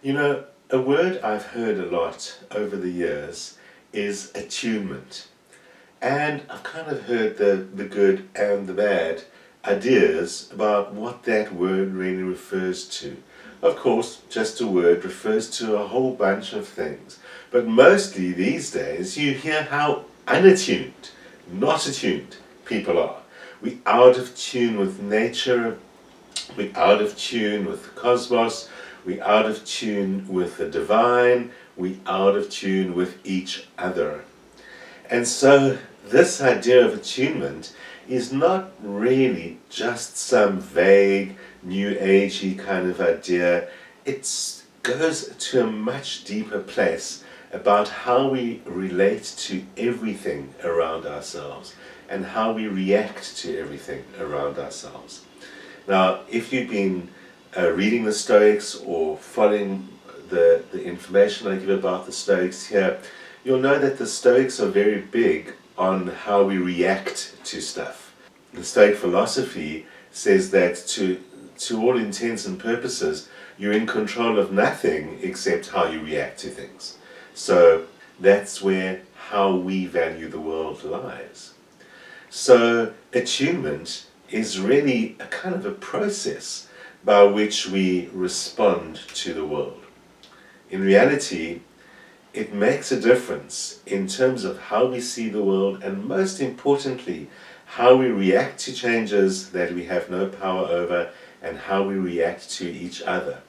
You know, a word I've heard a lot over the years is attunement. And I've kind of heard the good and the bad ideas about what that word really refers to. Of course, just a word refers to a whole bunch of things. But mostly these days you hear how unattuned, not attuned people are. We're out of tune with nature, we're out of tune with the cosmos, we're out of tune with the divine, we're out of tune with each other. And so this idea of attunement is not really just some vague, new agey kind of idea. It goes to a much deeper place about how we relate to everything around ourselves and how we react to everything around ourselves. Now, if you've been reading the Stoics or following the information I give about the Stoics here, you'll know that the Stoics are very big on how we react to stuff. The Stoic philosophy says that to all intents and purposes, you're in control of nothing except how you react to things. So that's where how we value the world lies. So attunement is really a kind of a process by which we respond to the world. In reality, it makes a difference in terms of how we see the world and, most importantly, how we react to changes that we have no power over and how we react to each other.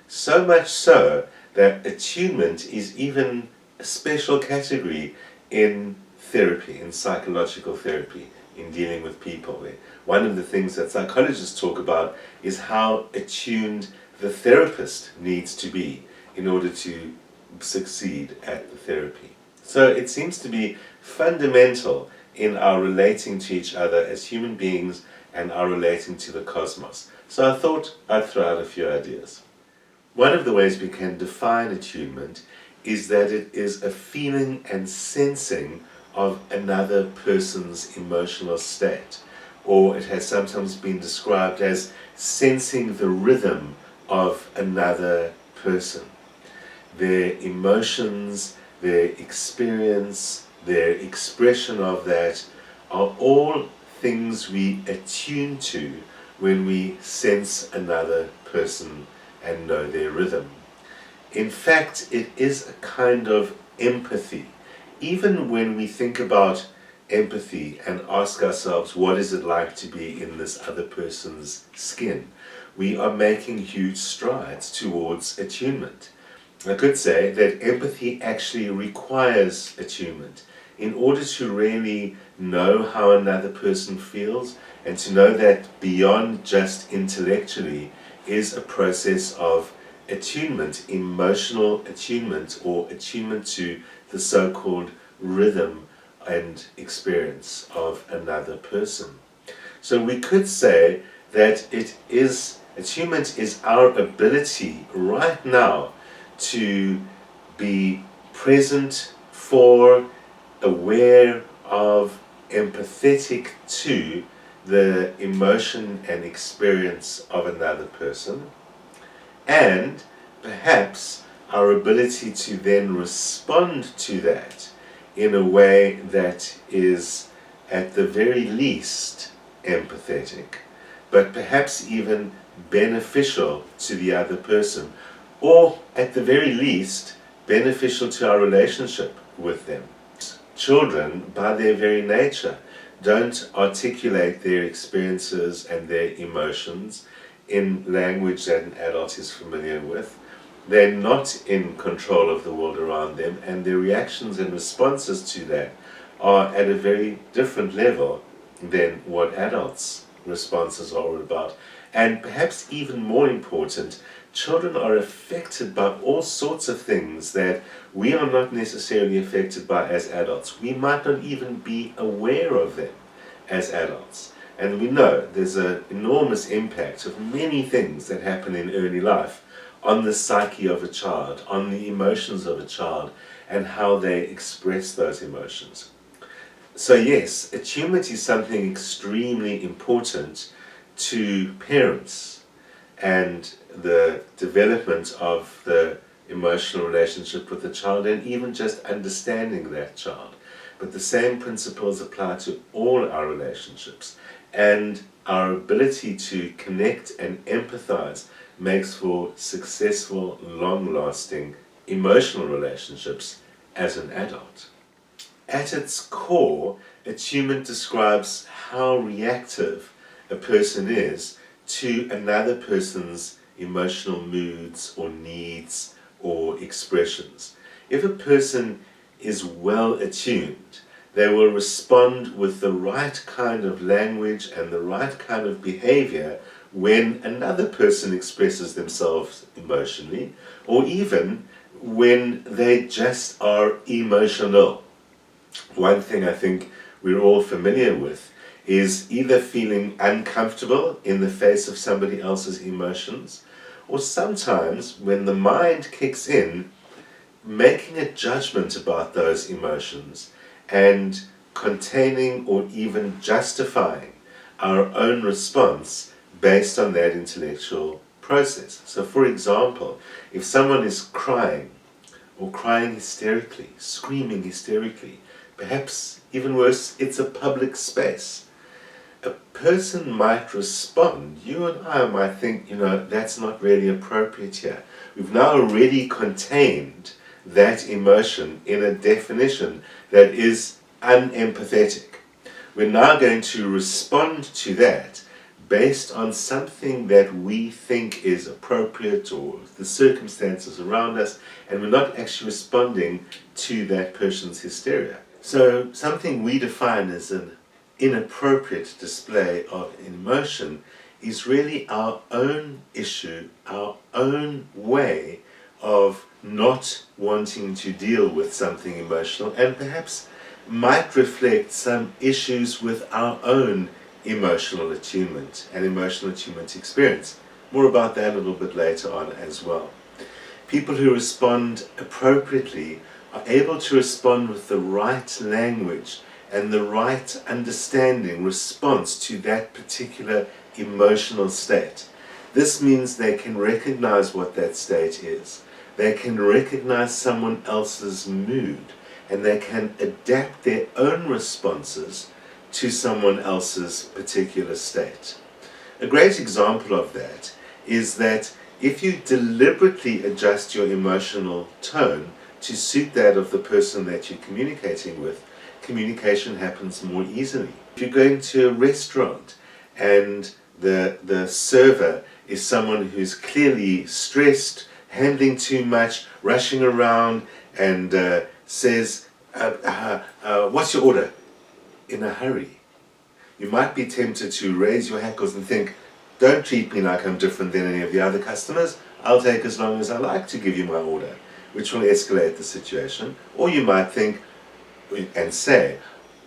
So much so that attunement is even a special category in therapy, in psychological therapy, in dealing with people. One of the things that psychologists talk about is how attuned the therapist needs to be in order to succeed at the therapy. So it seems to be fundamental in our relating to each other as human beings and our relating to the cosmos. So I thought I'd throw out a few ideas. One of the ways we can define attunement is that it is a feeling and sensing of another person's emotional state, or it has sometimes been described as sensing the rhythm of another person. Their emotions, their experience, their expression of that are all things we attune to when we sense another person and know their rhythm. In fact, it is a kind of empathy. Even when we think about empathy and ask ourselves, what is it like to be in this other person's skin? We are making huge strides towards attunement. I could say that empathy actually requires attunement in order to really know how another person feels and to know that beyond just intellectually is a process of attunement, emotional attunement, or attunement to the so-called rhythm and experience of another person. So we could say that attunement is our ability right now to be present for, aware of, empathetic to the emotion and experience of another person, and perhaps our ability to then respond to that in a way that is at the very least empathetic, but perhaps even beneficial to the other person, or at the very least beneficial to our relationship with them. Children, by their very nature, don't articulate their experiences and their emotions in language that an adult is familiar with. They're not in control of the world around them, and their reactions and responses to that are at a very different level than what adults' responses are all about. And perhaps even more important, children are affected by all sorts of things that we are not necessarily affected by as adults. We might not even be aware of them as adults. And we know there's an enormous impact of many things that happen in early life on the psyche of a child, on the emotions of a child, and how they express those emotions. So yes, attunement is something extremely important to parents and the development of the emotional relationship with the child, and even just understanding that child. But the same principles apply to all our relationships, and our ability to connect and empathize makes for successful, long-lasting emotional relationships as an adult. At its core, attunement describes how reactive a person is to another person's emotional moods or needs or expressions. If a person is well attuned, they will respond with the right kind of language and the right kind of behavior when another person expresses themselves emotionally, or even when they just are emotional. One thing I think we're all familiar with is either feeling uncomfortable in the face of somebody else's emotions, or sometimes when the mind kicks in, making a judgment about those emotions and containing or even justifying our own response based on that intellectual process. So for example, if someone is crying or crying hysterically, screaming hysterically, perhaps even worse, it's a public space, a person might respond. You and I might think, that's not really appropriate here. We've now already contained that emotion in a definition that is unempathetic. We're now going to respond to that based on something that we think is appropriate or the circumstances around us, and we're not actually responding to that person's hysteria. So something we define as an inappropriate display of emotion is really our own issue, our own way of not wanting to deal with something emotional, and perhaps might reflect some issues with our own emotional attunement and emotional attunement experience. More about that a little bit later on as well. People who respond appropriately are able to respond with the right language and the right understanding response to that particular emotional state. This means they can recognize what that state is. They can recognize someone else's mood, and they can adapt their own responses to someone else's particular state. A great example of that is that if you deliberately adjust your emotional tone to suit that of the person that you're communicating with, communication happens more easily. If you're going to a restaurant and the server is someone who's clearly stressed, handling too much, rushing around, and says, what's your order? In a hurry. You might be tempted to raise your hackles and think, don't treat me like I'm different than any of the other customers. I'll take as long as I like to give you my order, which will escalate the situation. Or you might think and say,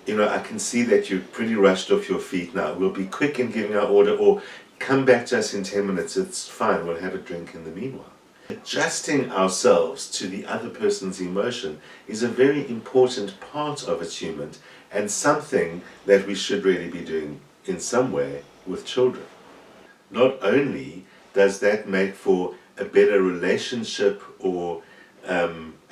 I can see that you're pretty rushed off your feet now. We'll be quick in giving our order, or come back to us in 10 minutes. It's fine. We'll have a drink in the meanwhile. Adjusting ourselves to the other person's emotion is a very important part of attunement, and something that we should really be doing in some way with children. Not only does that make for a better relationship or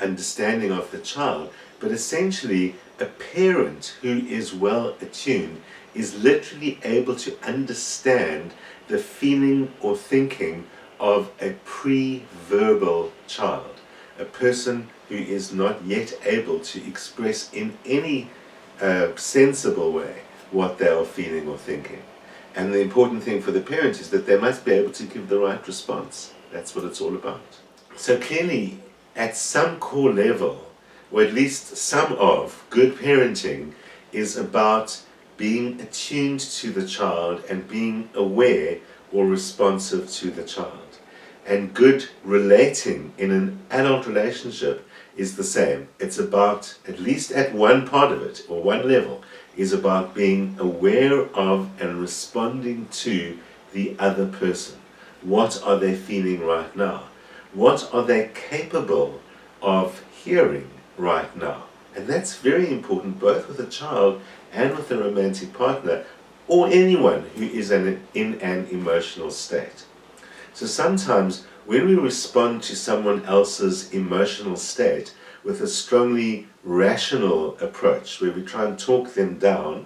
understanding of the child, but essentially a parent who is well attuned is literally able to understand the feeling or thinking of a pre-verbal child, a person who is not yet able to express in any sensible way what they are feeling or thinking. And the important thing for the parent is that they must be able to give the right response. That's what it's all about. So clearly, at some core level, or at least some of good parenting, is about being attuned to the child and being aware or responsive to the child. And good relating in an adult relationship is the same. It's about, at least at one part of it, or one level, is about being aware of and responding to the other person. What are they feeling right now? What are they capable of hearing right now. And that's very important both with a child and with a romantic partner or anyone who is in an emotional state. So sometimes when we respond to someone else's emotional state with a strongly rational approach, where we try and talk them down,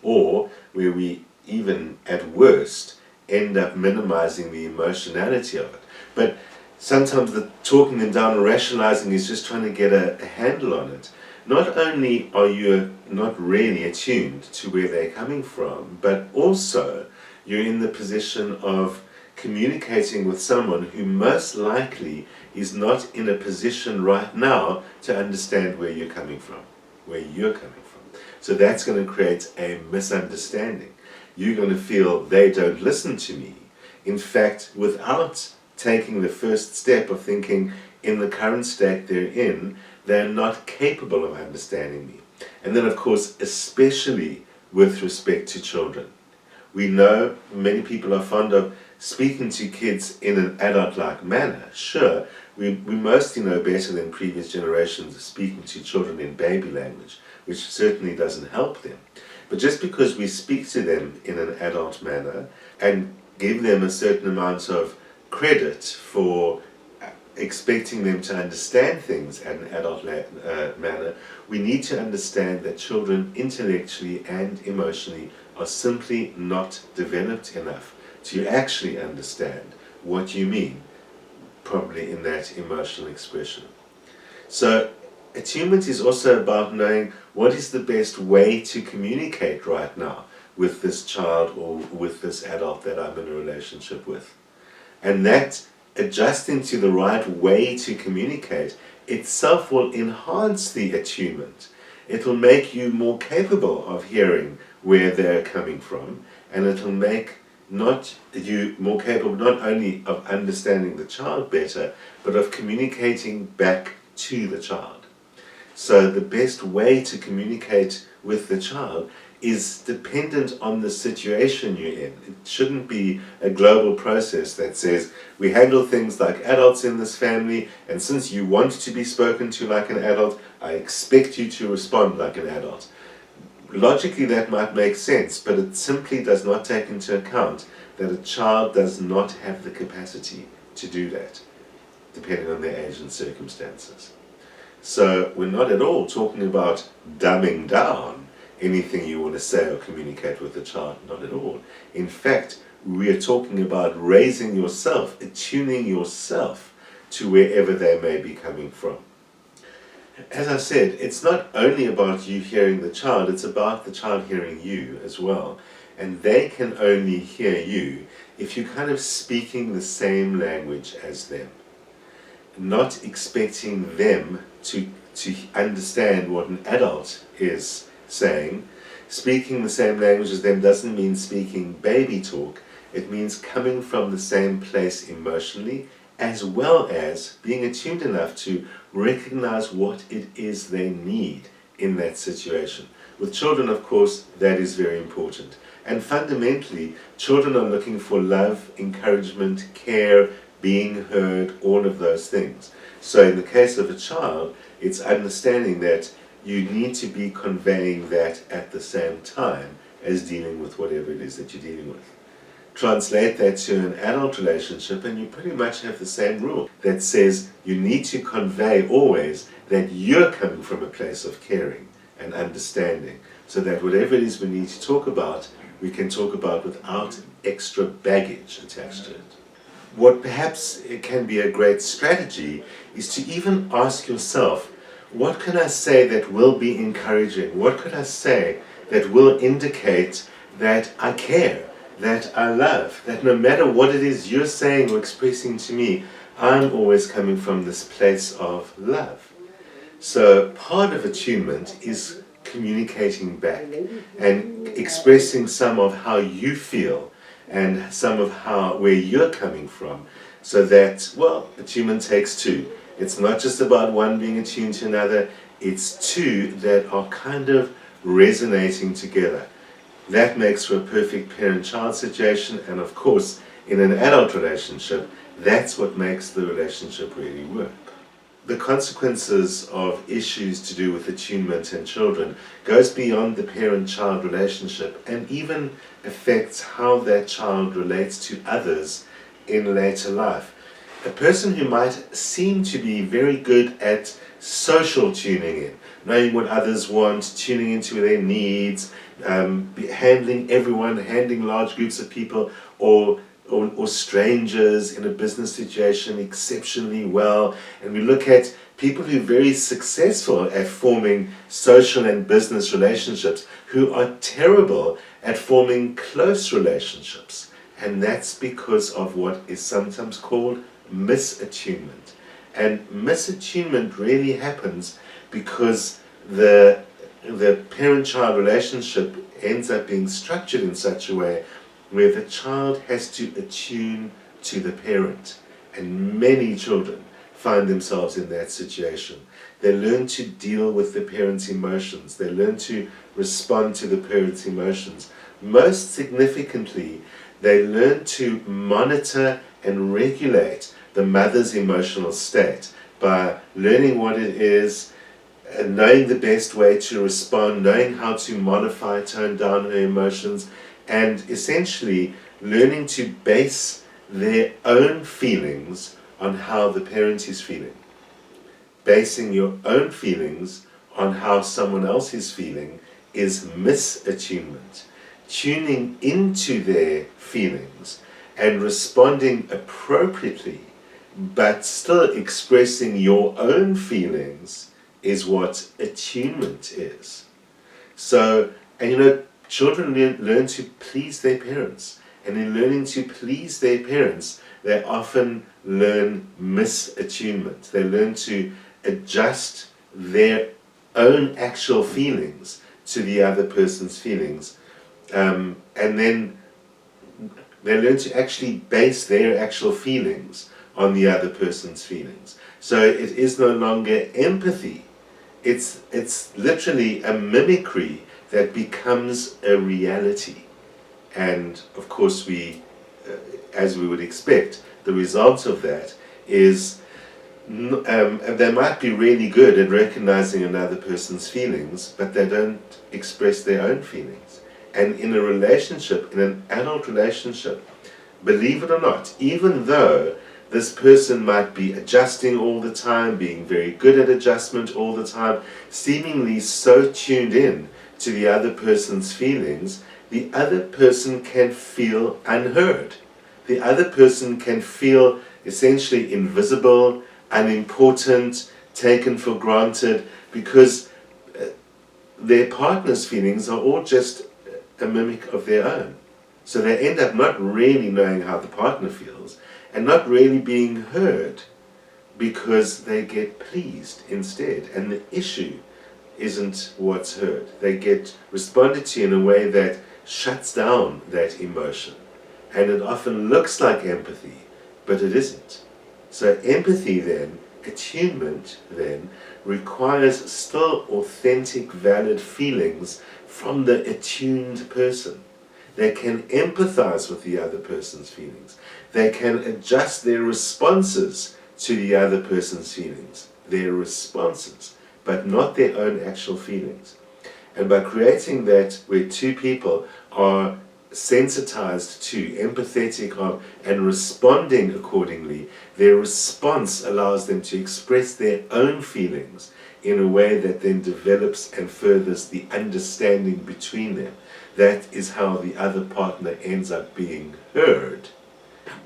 or where we even at worst end up minimizing the emotionality of it. But sometimes the talking them down and rationalizing is just trying to get a handle on it. Not only are you not really attuned to where they're coming from, but also you're in the position of communicating with someone who most likely is not in a position right now to understand where you're coming from, where you're coming from. So that's going to create a misunderstanding. You're going to feel they don't listen to me. In fact, without taking the first step of thinking in the current state they're in, they're not capable of understanding me. And then, of course, especially with respect to children. We know many people are fond of speaking to kids in an adult-like manner. Sure, we mostly know better than previous generations of speaking to children in baby language, which certainly doesn't help them. But just because we speak to them in an adult manner and give them a certain amount of credit for expecting them to understand things at an adult manner, we need to understand that children intellectually and emotionally are simply not developed enough to actually understand what you mean, probably in that emotional expression. So attunement is also about knowing what is the best way to communicate right now with this child or with this adult that I'm in a relationship with. And that adjusting to the right way to communicate itself will enhance the attunement. It will make you more capable of hearing where they're coming from, and it will make not you more capable not only of understanding the child better, but of communicating back to the child. So the best way to communicate with the child is dependent on the situation you're in. It shouldn't be a global process that says we handle things like adults in this family, and since you want to be spoken to like an adult, I expect you to respond like an adult. Logically that might make sense, but it simply does not take into account that a child does not have the capacity to do that, depending on their age and circumstances. So we're not at all talking about dumbing down anything you want to say or communicate with the child, not at all. In fact, we are talking about raising yourself, attuning yourself to wherever they may be coming from. As I said, it's not only about you hearing the child, it's about the child hearing you as well. And they can only hear you if you're kind of speaking the same language as them. Not expecting them to understand what an adult is saying. Speaking the same language as them doesn't mean speaking baby talk. It means coming from the same place emotionally, as well as being attuned enough to recognize what it is they need in that situation. With children, of course, that is very important. And fundamentally, children are looking for love, encouragement, care, being heard, all of those things. So in the case of a child, it's understanding that you need to be conveying that at the same time as dealing with whatever it is that you're dealing with. Translate that to an adult relationship and you pretty much have the same rule that says you need to convey always that you're coming from a place of caring and understanding, so that whatever it is we need to talk about, we can talk about without extra baggage attached to it. What perhaps it can be a great strategy is to even ask yourself, what can I say that will be encouraging? What could I say that will indicate that I care, that I love, that no matter what it is you're saying or expressing to me, I'm always coming from this place of love. So part of attunement is communicating back and expressing some of how you feel and some of where you're coming from, so that, well, attunement takes two. It's not just about one being attuned to another, it's two that are kind of resonating together. That makes for a perfect parent-child situation, and of course, in an adult relationship, that's what makes the relationship really work. the consequences of issues to do with attunement in children goes beyond the parent-child relationship and even affects how that child relates to others in later life. A person who might seem to be very good at social tuning in, knowing what others want, tuning into their needs, handling everyone, handling large groups of people, or strangers in a business situation exceptionally well. And we look at people who are very successful at forming social and business relationships who are terrible at forming close relationships. And that's because of what is sometimes called misattunement. And misattunement really happens because the parent-child relationship ends up being structured in such a way where the child has to attune to the parent. And many children find themselves in that situation. They learn to deal with the parent's emotions. They learn to respond to the parent's emotions. Most significantly, they learn to monitor and regulate the mother's emotional state by learning what it is, knowing the best way to respond, knowing how to modify, tone down her emotions, and essentially learning to base their own feelings on how the parent is feeling. Basing your own feelings on how someone else is feeling is misattunement. Tuning into their feelings and responding appropriately, but still expressing your own feelings, is what attunement is. So, and children learn to please their parents. And in learning to please their parents, they often learn misattunement. They learn to adjust their own actual feelings to the other person's feelings. And then they learn to actually base their actual feelings on the other person's feelings. So it is no longer empathy. It's literally a mimicry that becomes a reality. And of course as we would expect, the result of that is they might be really good at recognizing another person's feelings, but they don't express their own feelings. And in a relationship, in an adult relationship, believe it or not, even though this person might be adjusting all the time, being very good at adjustment all the time, seemingly so tuned in to the other person's feelings, the other person can feel unheard. The other person can feel essentially invisible, unimportant, taken for granted, because their partner's feelings are all just a mimic of their own. So they end up not really knowing how the partner feels and not really being heard, because they get pleased instead. And the issue isn't what's heard. They get responded to in a way that shuts down that emotion. And it often looks like empathy, but it isn't. So empathy then, attunement then, requires still authentic, valid feelings from the attuned person. They can empathize with the other person's feelings. They can adjust their responses to the other person's feelings, their responses, but not their own actual feelings. And by creating that where two people are sensitized to, empathetic of, and responding accordingly, their response allows them to express their own feelings in a way that then develops and furthers the understanding between them. That is how the other partner ends up being heard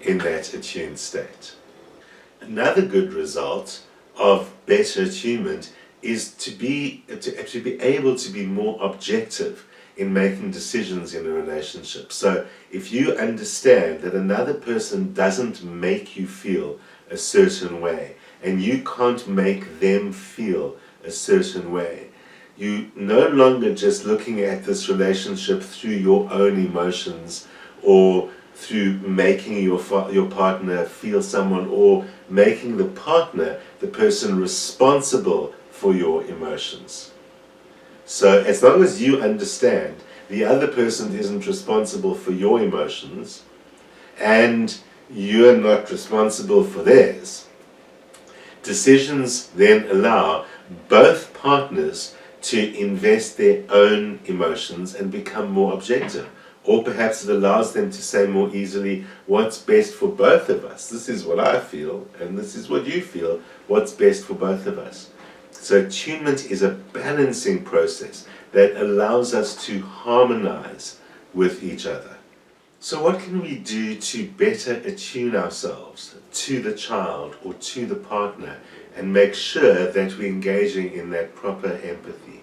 in that attuned state. Another good result of better attunement is to be able to be more objective in making decisions in a relationship. So if you understand that another person doesn't make you feel a certain way, and you can't make them feel a certain way, you no longer just looking at this relationship through your own emotions, or through making your partner feel someone, or making the partner the person responsible for your emotions. So as long as you understand the other person isn't responsible for your emotions, and you're not responsible for theirs, Decisions then allow both partners to invest their own emotions and become more objective. Or perhaps it allows them to say more easily, what's best for both of us? This is what I feel, and this is what you feel. What's best for both of us? So attunement is a balancing process that allows us to harmonize with each other. So what can we do to better attune ourselves to the child or to the partner and make sure that we're engaging in that proper empathy?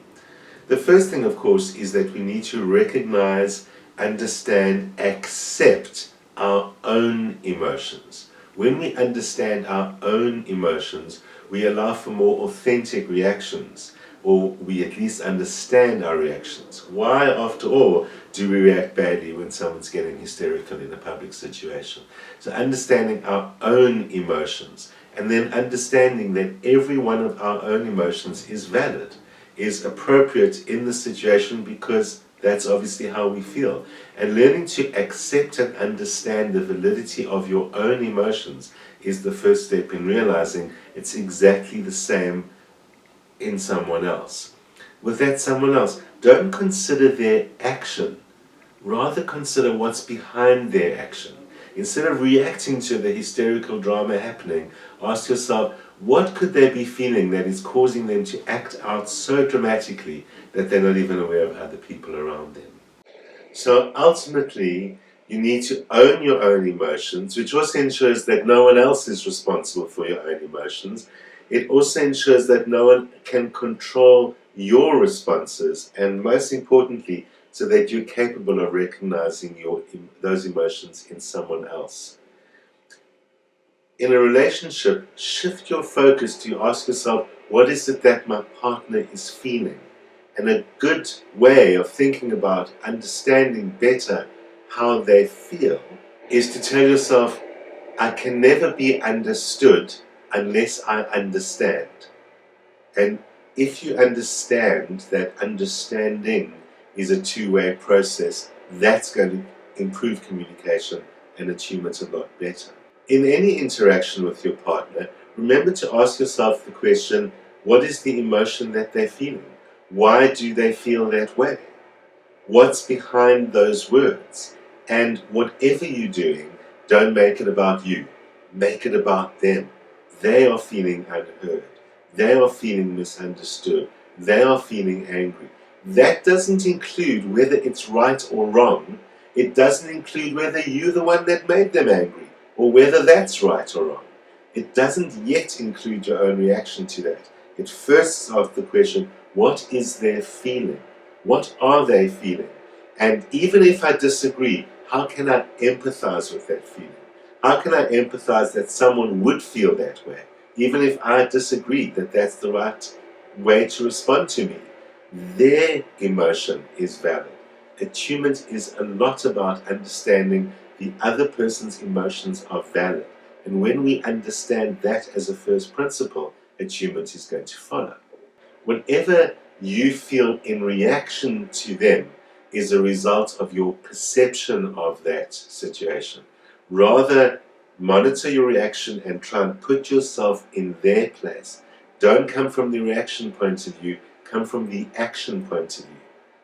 The first thing, of course, is that we need to recognize, understand, accept our own emotions. When we understand our own emotions, we allow for more authentic reactions, or we at least understand our reactions. Why, after all, do we react badly when someone's getting hysterical in a public situation? So understanding our own emotions, and then understanding that every one of our own emotions is valid, is appropriate in the situation, because that's obviously how we feel. And learning to accept and understand the validity of your own emotions is the first step in realizing it's exactly the same in someone else. With that someone else, don't consider their action, rather consider what's behind their action. Instead of reacting to the hysterical drama happening, ask yourself, what could they be feeling that is causing them to act out so dramatically that they're not even aware of other people around them? So ultimately, you need to own your own emotions, which also ensures that no one else is responsible for your own emotions. It also ensures that no one can control your responses, and most importantly, so that you're capable of recognizing those emotions in someone else. In a relationship, shift your focus to ask yourself, what is it that my partner is feeling? And a good way of thinking about understanding better how they feel is to tell yourself, I can never be understood unless I understand. And if you understand that understanding is a two-way process, that's going to improve communication and attunement a lot better. In any interaction with your partner, remember to ask yourself the question, what is the emotion that they're feeling? Why do they feel that way? What's behind those words? And whatever you're doing, don't make it about you. Make it about them. They are feeling unheard. They are feeling misunderstood. They are feeling angry. That doesn't include whether it's right or wrong. It doesn't include whether you're the one that made them angry or whether that's right or wrong. It doesn't yet include your own reaction to that. It first asks the question, what is their feeling? What are they feeling? And even if I disagree, how can I empathize with that feeling? How can I empathize that someone would feel that way, even if I disagree that that's the right way to respond to me? Their emotion is valid. Attunement is a lot about understanding the other person's emotions are valid. And when we understand that as a first principle, attunement is going to follow. Whenever you feel in reaction to them is a result of your perception of that situation. Rather, monitor your reaction and try and put yourself in their place. Don't come from the reaction point of view, come from the action point of view.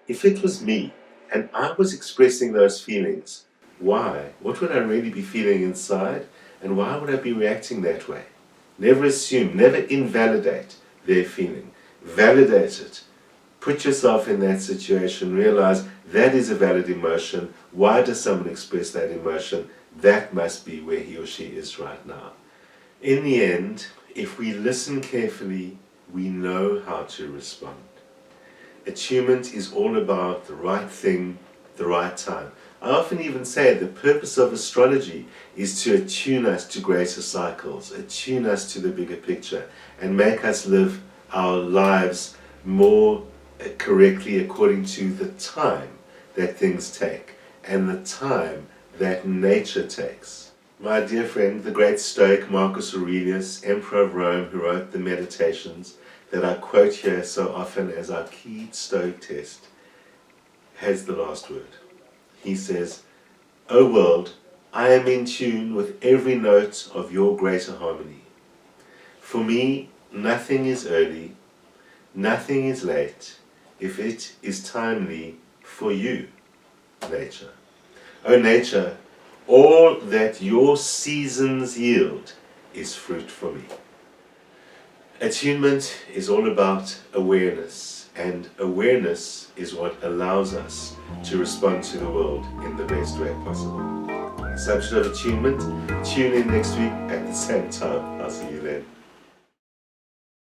If it was me and I was expressing those feelings, why? What would I really be feeling inside? And why would I be reacting that way? Never assume, never invalidate their feeling. Validate it. Put yourself in that situation. Realize that is a valid emotion. Why does someone express that emotion? That must be where he or she is right now. In the end, if we listen carefully, we know how to respond. Attunement is all about the right thing, the right time. I often even say the purpose of astrology is to attune us to greater cycles, attune us to the bigger picture, and make us live our lives more correctly according to the time that things take and the time that nature takes. My dear friend, the great Stoic Marcus Aurelius, Emperor of Rome, who wrote the Meditations that I quote here so often as our key Stoic test, has the last word. He says, O world, I am in tune with every note of your greater harmony. For me, nothing is early, nothing is late, if it is timely for you, nature. O nature, all that your seasons yield is fruit for me. Attunement is all about awareness, and awareness is what allows us to respond to the world in the best way possible. Subject of attunement, tune in next week at the same time. I'll see you then.